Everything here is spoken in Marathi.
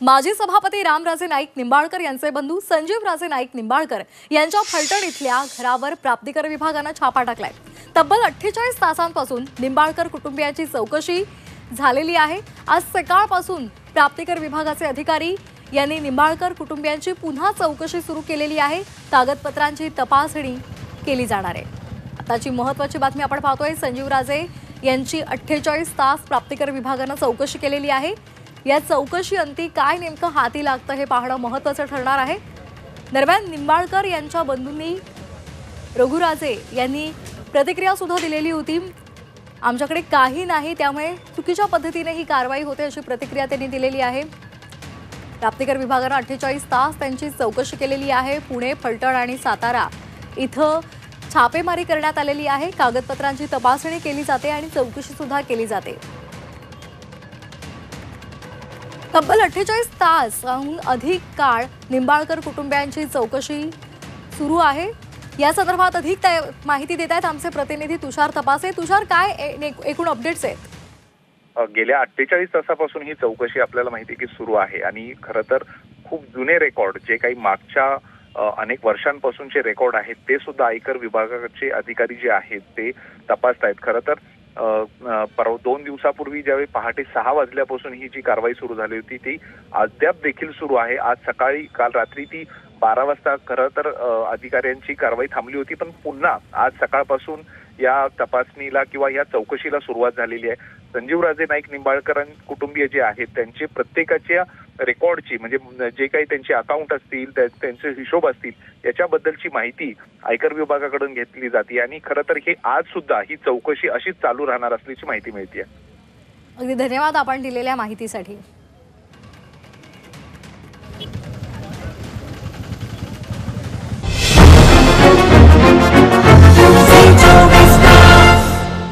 माजी सभापती रामराजे नाईक निंबाळकर यांचे बंधू संजीव राजे नाईक निंबाळकर यांच्या फलटण इथल्या घरावर प्राप्तिकर विभागाने छापा टाकलाय। तब्बल 48 तासांपासून निंबाळकर कुटुंबियांची चौकशी झालेली आहे। आज सकाळपासून प्राप्तिकर विभागाचे अधिकारी यांनी निंबाळकर कुटुंबियांची पुन्हा चौकशी सुरू केलेली आहे। कागदपत्रांची तपासणी केली जाणार आहे। आताची महत्त्वाची बातमी आपण पाहतोय, संजीव राजे यांची 48 तास प्राप्तिकर विभागाने चौकशी केलेली आहे। या चौकशी अंती काय नेमकं हाती लागतं हे पाहणं महत्त्वाचं ठरणार आहे। दरम्यान निंबाळकर यांच्या बंधूंनी रघुराजे यांनी प्रतिक्रिया सुद्धा दिलेली होती। आमच्याकडे काही नाही, त्यामुळे चुकीच्या पद्धतीने ही कारवाई होते अशी प्रतिक्रिया त्यांनी दिलेली आहे। प्राप्तिकर विभागाने 48 तास त्यांची चौकशी केलेली आहे। पुणे, फलटण आणि सातारा इथं छापेमारी करण्यात आलेली आहे। कागदपत्रांची तपासणी केली जाते आणि चौकशी सुद्धा केली जाते। तब्बल 48 तासाहून अधिक काळ निंबाळकर कुटुंबियांची चौकशी सुरू आहे। या संदर्भात अधिक माहिती देत आहेत आमचे प्रतिनिधी तुषार तपासे। तुषार, काय एकूण अपडेट्स आहेत? गेल्या 48 तासापासून ही चौकशी आपल्याला माहिती की सुरू आहे आणि खरं तर खूप जुने रेकॉर्ड जे काही मागच्या अनेक वर्षांपासूनचे रेकॉर्ड आहेत ते सुद्धा आयकर विभागाचे अधिकारी जे आहेत ते तपासतायत। खरं तर 2 दिवसापूर्वी ज्यावेळी पहाटे 6 वाजल्यापासून ही जी कारवाई सुरू झाली होती ती अद्याप देखील सुरू आहे। आज सकाळी, काल रात्री ती 12 वाजता खरं तर अधिकाऱ्यांची कारवाई थांबली होती, पण पुन्हा आज सकाळपासून या तपासणीला किंवा या चौकशीला सुरुवात झालेली आहे। संजीव राजे नाईक निंबाळकर कुटुंबीय जे आहेत त्यांचे प्रत्येकाच्या रेकॉर्डची, म्हणजे जे काही त्यांचे अकाउंट असतील, त्यांचे हिशोब असतील, याच्याबद्दलची माहिती आयकर विभागाकडून घेतली जाते आणि खरं तर हे आज सुद्धा ही चौकशी अशीच चालू राहणार असल्याची माहिती मिळते। अगदी धन्यवाद आपण दिलेल्या माहितीसाठी।